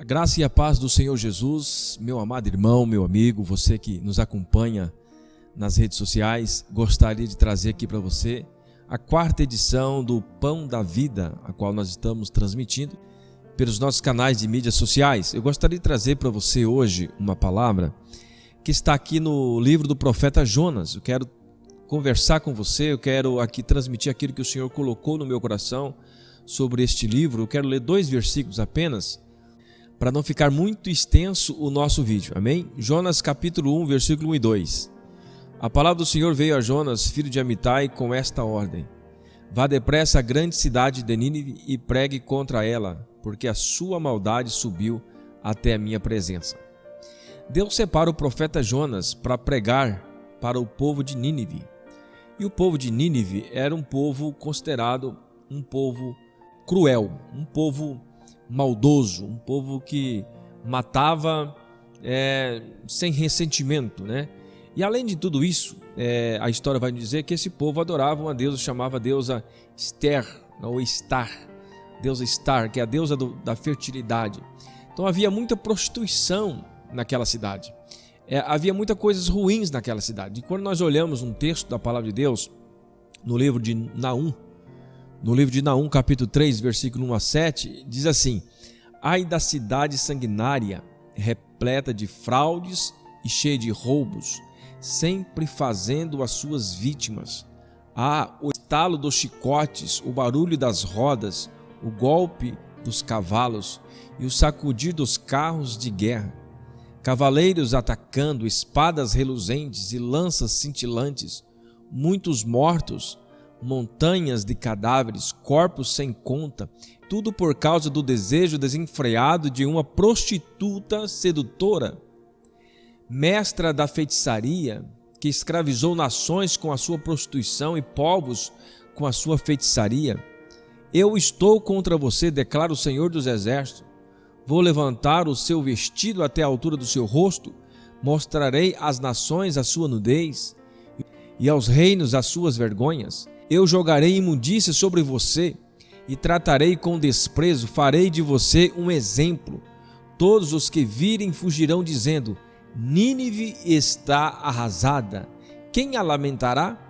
A graça e a paz do Senhor Jesus, meu amado irmão, meu amigo, você que nos acompanha nas redes sociais, gostaria de trazer aqui para você a quarta edição do Pão da Vida, a qual nós estamos transmitindo pelos nossos canais de mídias sociais. Eu gostaria de trazer para você hoje uma palavra que está aqui no livro do profeta Jonas. Eu quero conversar com você, eu quero aqui transmitir aquilo que o Senhor colocou no meu coração sobre este livro. Eu quero ler 2 versículos apenas, para não ficar muito extenso o nosso vídeo, amém? Jonas capítulo 1, versículo 1 e 2. A palavra do Senhor veio a Jonas, filho de Amitai, com esta ordem: vá depressa à grande cidade de Nínive e pregue contra ela, porque a sua maldade subiu até a minha presença. Deus separa o profeta Jonas para pregar para o povo de Nínive. E o povo de Nínive era um povo considerado um povo cruel, um povo maldoso, um povo que matava sem ressentimento, né? E além de tudo isso, a história vai dizer que esse povo adorava uma deusa, chamava a deusa Ester, ou Star, deusa Star, que é a deusa da fertilidade. Então havia muita prostituição naquela cidade, havia muitas coisas ruins naquela cidade. E quando nós olhamos um texto da palavra de Deus, no livro de Naum, capítulo 3, versículo 1 a 7, diz assim: ai da cidade sanguinária, repleta de fraudes e cheia de roubos, sempre fazendo as suas vítimas. O estalo dos chicotes, o barulho das rodas, o golpe dos cavalos e o sacudir dos carros de guerra. Cavaleiros atacando, espadas reluzentes e lanças cintilantes, muitos mortos, montanhas de cadáveres, corpos sem conta, tudo por causa do desejo desenfreado de uma prostituta sedutora, mestra da feitiçaria, que escravizou nações com a sua prostituição e povos com a sua feitiçaria. Eu estou contra você, declara o Senhor dos Exércitos. Vou levantar o seu vestido até a altura do seu rosto, mostrarei às nações a sua nudez e aos reinos as suas vergonhas. Eu jogarei imundícia sobre você e tratarei com desprezo, farei de você um exemplo. Todos os que virem fugirão dizendo: Nínive está arrasada. Quem a lamentará?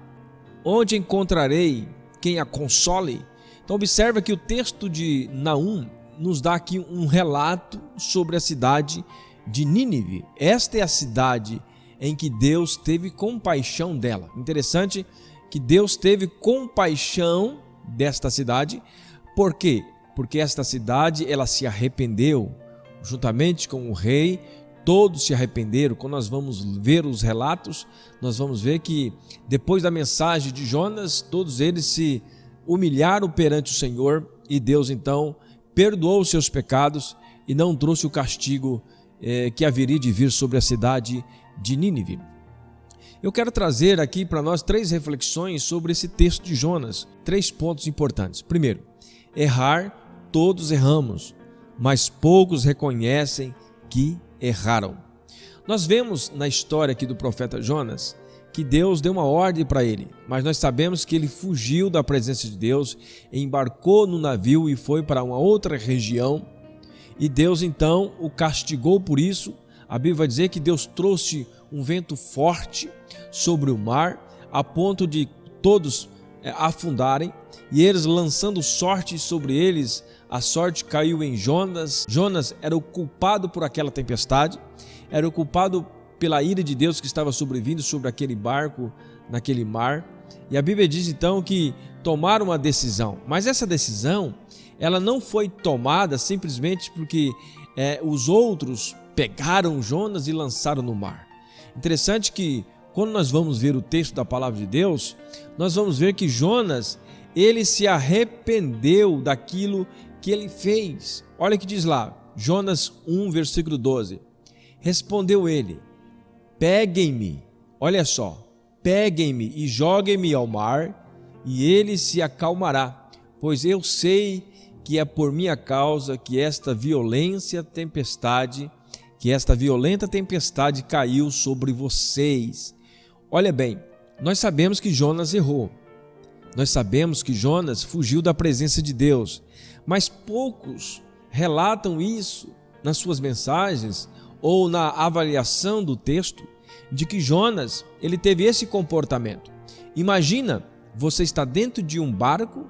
Onde encontrarei quem a console? Então observa que o texto de Naum nos dá aqui um relato sobre a cidade de Nínive. Esta é a cidade em que Deus teve compaixão dela. Interessante que Deus teve compaixão desta cidade. Por quê? Porque esta cidade, ela se arrependeu, juntamente com o rei, todos se arrependeram. Quando nós vamos ver os relatos, nós vamos ver que depois da mensagem de Jonas, todos eles se humilharam perante o Senhor e Deus então perdoou os seus pecados e não trouxe o castigo que haveria de vir sobre a cidade de Nínive. Eu quero trazer aqui para nós 3 reflexões sobre esse texto de Jonas, 3 pontos importantes. Primeiro, errar, todos erramos, mas poucos reconhecem que erraram. Nós vemos na história aqui do profeta Jonas que Deus deu uma ordem para ele, mas nós sabemos que ele fugiu da presença de Deus, embarcou no navio e foi para uma outra região, e Deus então o castigou por isso. A Bíblia vai dizer que Deus trouxe um vento forte sobre o mar, a ponto de todos afundarem, e eles lançando sorte sobre eles, a sorte caiu em Jonas. Jonas era o culpado por aquela tempestade, era o culpado pela ira de Deus que estava sobrevindo sobre aquele barco, naquele mar. E a Bíblia diz então que tomaram uma decisão, mas essa decisão, ela não foi tomada simplesmente porque os outros pegaram Jonas e lançaram no mar. Interessante que quando nós vamos ver o texto da palavra de Deus, nós vamos ver que Jonas, ele se arrependeu daquilo que ele fez. Olha o que diz lá, Jonas 1, versículo 12. Respondeu ele: peguem-me, olha só, peguem-me e joguem-me ao mar, e ele se acalmará, pois eu sei que é por minha causa que esta violenta tempestade caiu sobre vocês. Olha bem, nós sabemos que Jonas errou. Nós sabemos que Jonas fugiu da presença de Deus, mas poucos relatam isso nas suas mensagens ou na avaliação do texto de que Jonas, ele teve esse comportamento. Imagina, você está dentro de um barco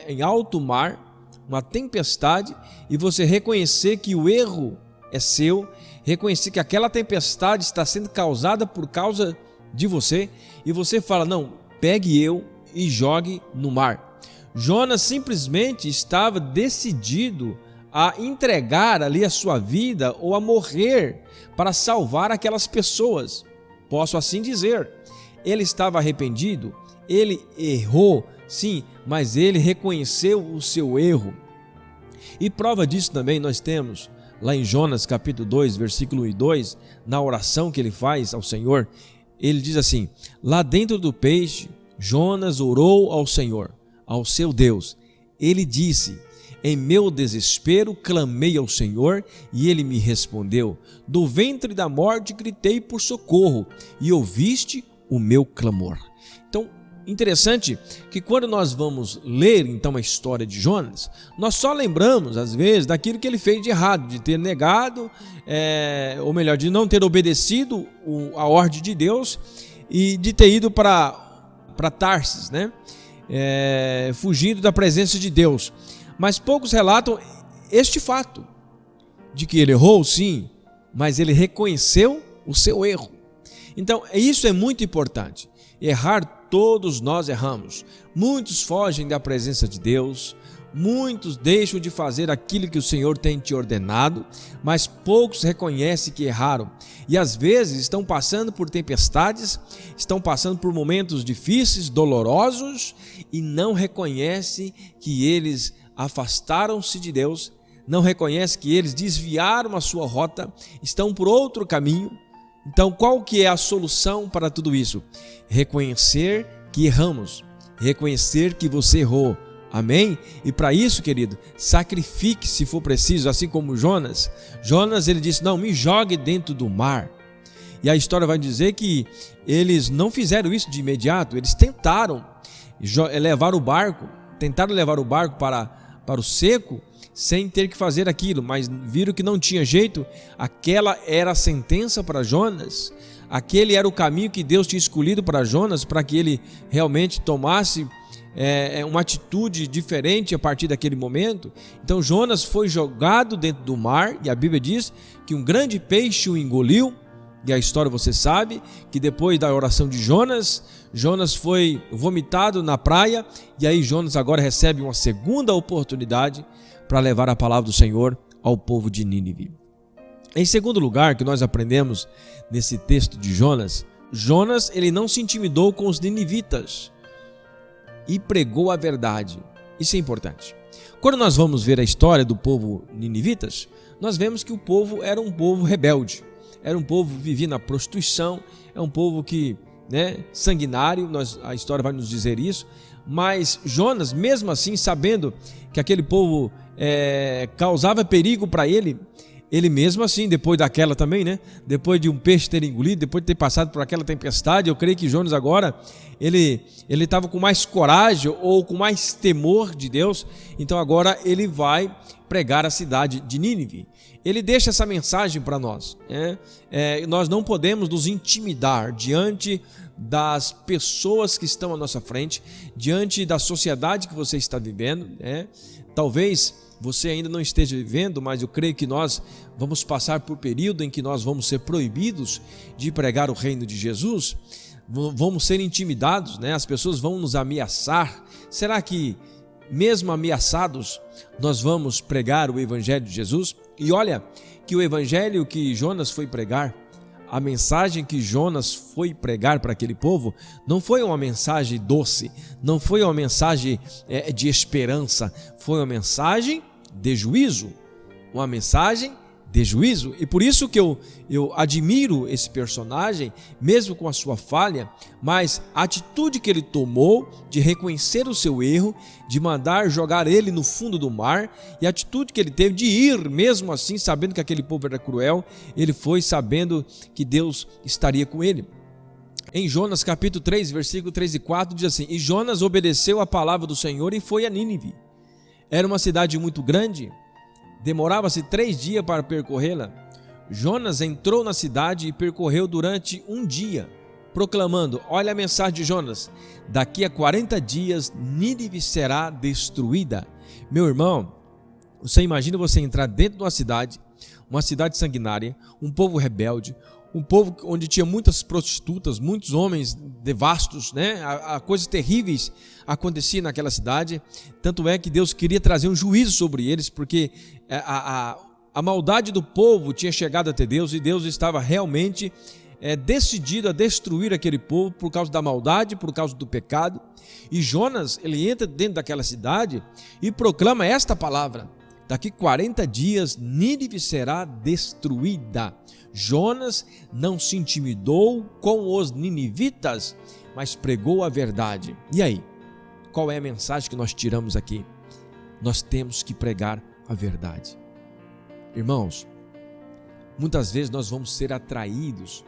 em alto mar, uma tempestade, e você reconhecer que o erro é seu, reconhecer que aquela tempestade está sendo causada por causa de você, e você fala, não, pegue eu e jogue no mar. Jonas simplesmente estava decidido a entregar ali a sua vida ou a morrer para salvar aquelas pessoas. Posso assim dizer, ele estava arrependido, ele errou, sim, mas ele reconheceu o seu erro. E prova disso também nós temos lá em Jonas capítulo 2, versículo 1 e 2, na oração que ele faz ao Senhor, ele diz assim, lá dentro do peixe, Jonas orou ao Senhor, ao seu Deus. Ele disse, em meu desespero clamei ao Senhor e ele me respondeu. Do ventre da morte gritei por socorro e ouviste o meu clamor. Então, interessante que quando nós vamos ler então a história de Jonas, nós só lembramos às vezes daquilo que ele fez de errado, de ter negado, ou melhor, de não ter obedecido a ordem de Deus e de ter ido para Tarsis, né? Fugindo da presença de Deus. Mas poucos relatam este fato, de que ele errou sim, mas ele reconheceu o seu erro. Então isso é muito importante. Errar, todos nós erramos. Muitos fogem da presença de Deus, muitos deixam de fazer aquilo que o Senhor tem te ordenado, mas poucos reconhecem que erraram. E às vezes estão passando por tempestades, estão passando por momentos difíceis, dolorosos, e não reconhecem que eles afastaram-se de Deus, não reconhecem que eles desviaram a sua rota, estão por outro caminho. Então, qual que é a solução para tudo isso? Reconhecer que erramos, reconhecer que você errou, amém? E para isso, querido, sacrifique se for preciso, assim como Jonas. Jonas, ele disse, não, me jogue dentro do mar. E a história vai dizer que eles não fizeram isso de imediato, eles tentaram levar o barco, para o seco, sem ter que fazer aquilo, mas viram que não tinha jeito. Aquela era a sentença para Jonas, aquele era o caminho que Deus tinha escolhido para Jonas, para que ele realmente tomasse uma atitude diferente a partir daquele momento. Então Jonas foi jogado dentro do mar, e a Bíblia diz que um grande peixe o engoliu. E a história você sabe, que depois da oração de Jonas foi vomitado na praia, e aí Jonas agora recebe uma segunda oportunidade para levar a palavra do Senhor ao povo de Nínive. Em segundo lugar, que nós aprendemos nesse texto de Jonas, ele não se intimidou com os ninivitas e pregou a verdade. Isso é importante. Quando nós vamos ver a história do povo ninivitas, nós vemos que o povo era um povo rebelde. Era um povo que vivia na prostituição, é um povo que, sanguinário, a história vai nos dizer isso, mas Jonas, mesmo assim, sabendo que aquele povo causava perigo para ele mesmo assim, depois daquela também, depois de um peixe ter engolido, depois de ter passado por aquela tempestade, eu creio que Jonas agora, ele estava com mais coragem ou com mais temor de Deus, então agora ele vai pregar a cidade de Nínive. Ele deixa essa mensagem para nós. Nós não podemos nos intimidar diante das pessoas que estão à nossa frente, diante da sociedade que você está vivendo. Talvez você ainda não esteja vivendo, mas eu creio que nós vamos passar por período em que nós vamos ser proibidos de pregar o reino de Jesus, vamos ser intimidados, as pessoas vão nos ameaçar. Será que mesmo ameaçados nós vamos pregar o evangelho de Jesus? E olha que o evangelho que Jonas foi pregar, a mensagem que Jonas foi pregar para aquele povo, não foi uma mensagem doce, não foi uma mensagem de esperança, foi uma mensagem de juízo, uma mensagem de juízo. E por isso que eu admiro esse personagem, mesmo com a sua falha, mas a atitude que ele tomou de reconhecer o seu erro, de mandar jogar ele no fundo do mar, e a atitude que ele teve de ir, mesmo assim, sabendo que aquele povo era cruel, ele foi sabendo que Deus estaria com ele. Em Jonas capítulo 3, versículo 3 e 4, diz assim: E Jonas obedeceu a palavra do Senhor e foi a Nínive. Era uma cidade muito grande, demorava-se 3 dias para percorrê-la. Jonas entrou na cidade e percorreu durante um dia, proclamando: olha a mensagem de Jonas, daqui a 40 dias Nínive será destruída. Meu irmão, você imagina você entrar dentro de uma cidade sanguinária, um povo rebelde, um povo onde tinha muitas prostitutas, muitos homens devastos, né? Coisas terríveis aconteciam naquela cidade. Tanto é que Deus queria trazer um juízo sobre eles, porque a maldade do povo tinha chegado até Deus e Deus estava realmente decidido a destruir aquele povo por causa da maldade, por causa do pecado. E Jonas, ele entra dentro daquela cidade e proclama esta palavra: daqui 40 dias Nínive será destruída. Jonas não se intimidou com os ninivitas, mas pregou a verdade. E aí, qual é a mensagem que nós tiramos aqui? Nós temos que pregar a verdade. Irmãos, muitas vezes nós vamos ser atraídos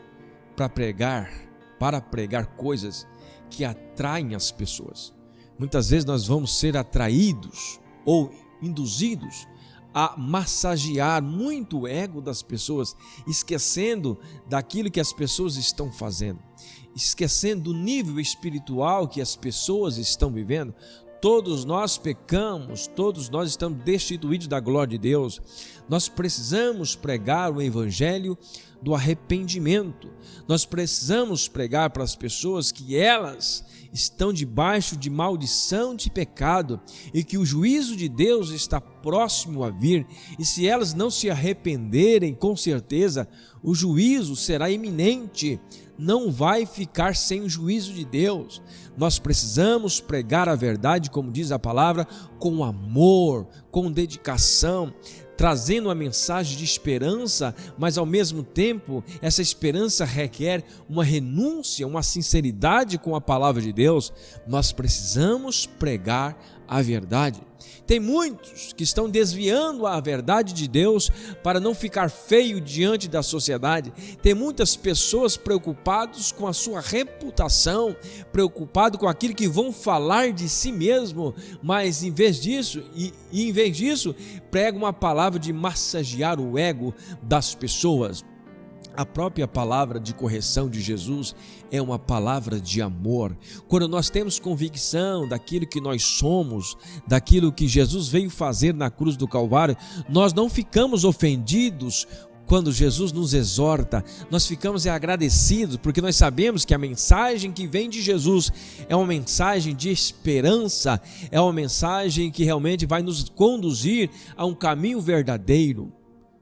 para pregar coisas que atraem as pessoas. Muitas vezes nós vamos ser atraídos ou induzidos a massagear muito o ego das pessoas, esquecendo daquilo que as pessoas estão fazendo, esquecendo do nível espiritual que as pessoas estão vivendo. Todos nós pecamos, todos nós estamos destituídos da glória de Deus. Nós precisamos pregar o evangelho do arrependimento. Nós precisamos pregar para as pessoas que elas estão debaixo de maldição de pecado e que o juízo de Deus está próximo a vir. E se elas não se arrependerem, com certeza o juízo será iminente. Não vai ficar sem o juízo de Deus. Nós precisamos pregar a verdade, como diz a palavra, com amor, com dedicação, trazendo uma mensagem de esperança, mas ao mesmo tempo essa esperança requer uma renúncia, uma sinceridade com a palavra de Deus. Nós precisamos pregar a verdade. Tem muitos que estão desviando a verdade de Deus para não ficar feio diante da sociedade. Tem muitas pessoas preocupadas com a sua reputação, preocupadas com aquilo que vão falar de si mesmo, mas em vez disso, pregam uma palavra de massagear o ego das pessoas. A própria palavra de correção de Jesus é uma palavra de amor. Quando nós temos convicção daquilo que nós somos, daquilo que Jesus veio fazer na cruz do Calvário, nós não ficamos ofendidos quando Jesus nos exorta. Nós ficamos agradecidos, porque nós sabemos que a mensagem que vem de Jesus é uma mensagem de esperança, é uma mensagem que realmente vai nos conduzir a um caminho verdadeiro.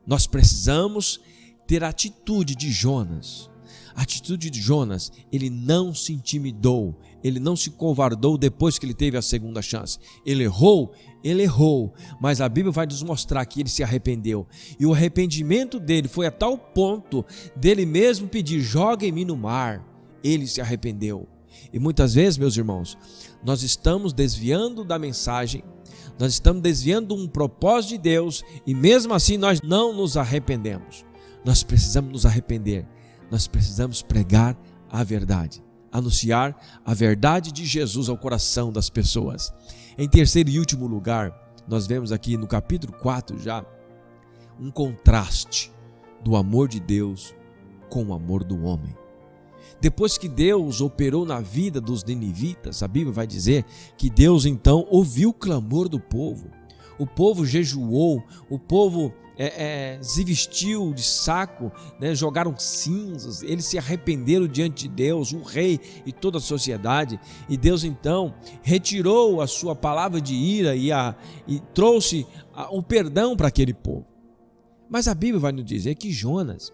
Nós precisamos ter a atitude de Jonas. A atitude de Jonas, ele não se intimidou, ele não se covardou depois que ele teve a segunda chance. Ele errou, mas a Bíblia vai nos mostrar que ele se arrependeu. E o arrependimento dele foi a tal ponto dele mesmo pedir: joguem-me no mar. Ele se arrependeu. E muitas vezes, meus irmãos, nós estamos desviando da mensagem, nós estamos desviando um propósito de Deus e mesmo assim nós não nos arrependemos. Nós precisamos nos arrepender, nós precisamos pregar a verdade, anunciar a verdade de Jesus ao coração das pessoas. Em terceiro e último lugar, nós vemos aqui no capítulo 4 já um contraste do amor de Deus com o amor do homem. Depois que Deus operou na vida dos ninivitas, a Bíblia vai dizer que Deus então ouviu o clamor do povo. O povo jejuou, o povo se vestiu de saco, né? Jogaram cinzas, eles se arrependeram diante de Deus, o rei e toda a sociedade, e Deus então retirou a sua palavra de ira e trouxe o perdão para aquele povo. Mas a Bíblia vai nos dizer que Jonas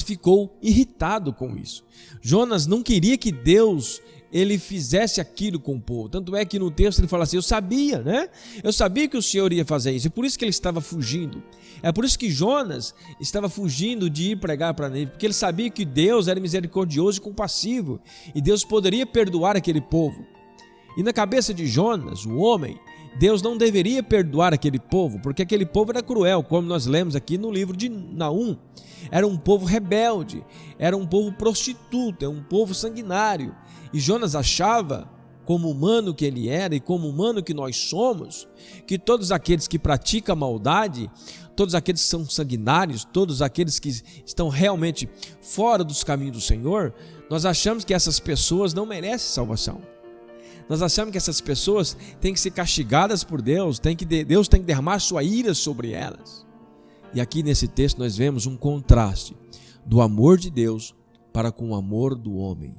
ficou irritado com isso. Jonas não queria que Deus ele fizesse aquilo com o povo. Tanto é que no texto ele fala assim: eu sabia, né? Eu sabia que o Senhor ia fazer isso. E por isso que ele estava fugindo. É por isso que Jonas estava fugindo de ir pregar para Nínive, porque ele sabia que Deus era misericordioso e compassivo, e Deus poderia perdoar aquele povo. E na cabeça de Jonas, o homem, Deus não deveria perdoar aquele povo, porque aquele povo era cruel, como nós lemos aqui no livro de Naum. Era um povo rebelde, era um povo prostituto, é um povo sanguinário. E Jonas achava, como humano que ele era e como humano que nós somos, que todos aqueles que praticam maldade, todos aqueles que são sanguinários, todos aqueles que estão realmente fora dos caminhos do Senhor, nós achamos que essas pessoas não merecem salvação. Nós achamos que essas pessoas têm que ser castigadas por Deus, Deus tem que derramar sua ira sobre elas. E aqui nesse texto nós vemos um contraste do amor de Deus para com o amor do homem.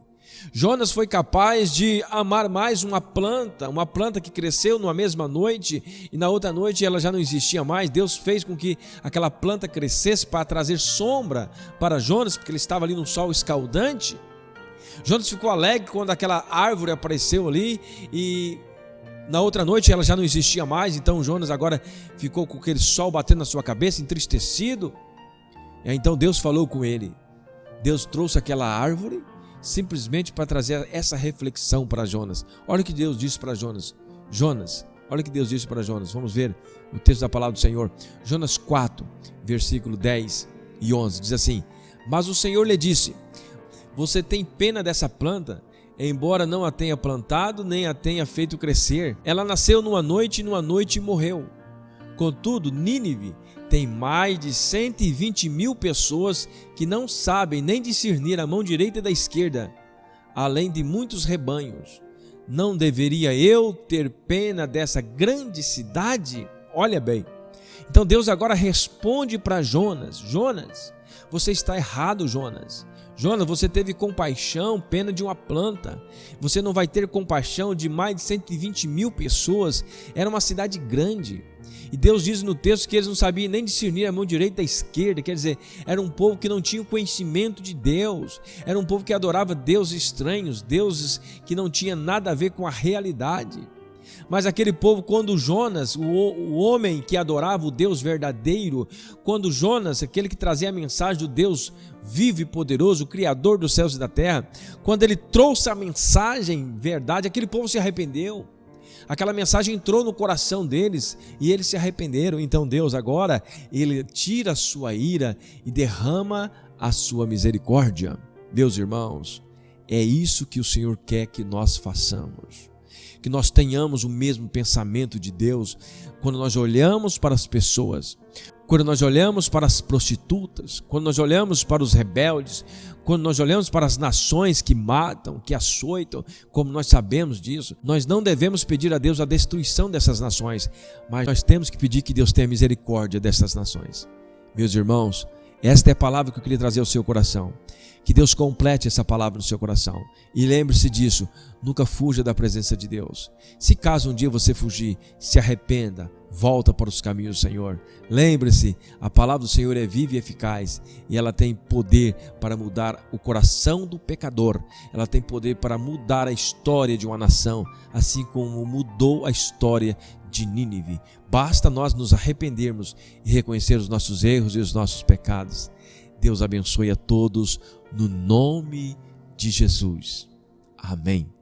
Jonas foi capaz de amar mais uma planta que cresceu numa mesma noite e na outra noite ela já não existia mais. Deus fez com que aquela planta crescesse para trazer sombra para Jonas, porque ele estava ali no sol escaldante. Jonas ficou alegre quando aquela árvore apareceu ali e na outra noite ela já não existia mais. Então Jonas agora ficou com aquele sol batendo na sua cabeça, entristecido. E então Deus falou com ele. Deus trouxe aquela árvore simplesmente para trazer essa reflexão para Jonas. Olha o que Deus disse para Jonas. Olha o que Deus disse para Jonas. Vamos ver o texto da palavra do Senhor. Jonas 4, versículo 10 e 11. Diz assim: mas o Senhor lhe disse: você tem pena dessa planta, embora não a tenha plantado, nem a tenha feito crescer. Ela nasceu numa noite e morreu. Contudo, Nínive tem mais de 120 mil pessoas que não sabem nem discernir a mão direita da esquerda, além de muitos rebanhos. Não deveria eu ter pena dessa grande cidade? Olha bem. Então Deus agora responde para Jonas: Jonas, você está errado, Jonas. Jonas, você teve compaixão, pena de uma planta. Você não vai ter compaixão de mais de 120 mil pessoas. Era uma cidade grande. E Deus diz no texto que eles não sabiam nem discernir a mão direita da esquerda. Quer dizer, era um povo que não tinha o conhecimento de Deus. Era um povo que adorava deuses estranhos, deuses que não tinham nada a ver com a realidade. Mas aquele povo, quando Jonas, o homem que adorava o Deus verdadeiro, quando Jonas, aquele que trazia a mensagem do Deus vivo e poderoso, o Criador dos céus e da terra, quando ele trouxe a mensagem verdade, aquele povo se arrependeu. Aquela mensagem entrou no coração deles e eles se arrependeram. Então Deus agora, ele tira a sua ira e derrama a sua misericórdia. Meus irmãos, é isso que o Senhor quer que nós façamos. Que nós tenhamos o mesmo pensamento de Deus quando nós olhamos para as pessoas, quando nós olhamos para as prostitutas, quando nós olhamos para os rebeldes, quando nós olhamos para as nações que matam, que açoitam, como nós sabemos disso. Nós não devemos pedir a Deus a destruição dessas nações, mas nós temos que pedir que Deus tenha misericórdia dessas nações. Meus irmãos, esta é a palavra que eu queria trazer ao seu coração. Que Deus complete essa palavra no seu coração. E lembre-se disso, nunca fuja da presença de Deus. Se caso um dia você fugir, se arrependa, volta para os caminhos do Senhor. Lembre-se, a palavra do Senhor é viva e eficaz, e ela tem poder para mudar o coração do pecador. Ela tem poder para mudar a história de uma nação, assim como mudou a história de Nínive. Basta nós nos arrependermos e reconhecer os nossos erros e os nossos pecados. Deus abençoe a todos no nome de Jesus. Amém.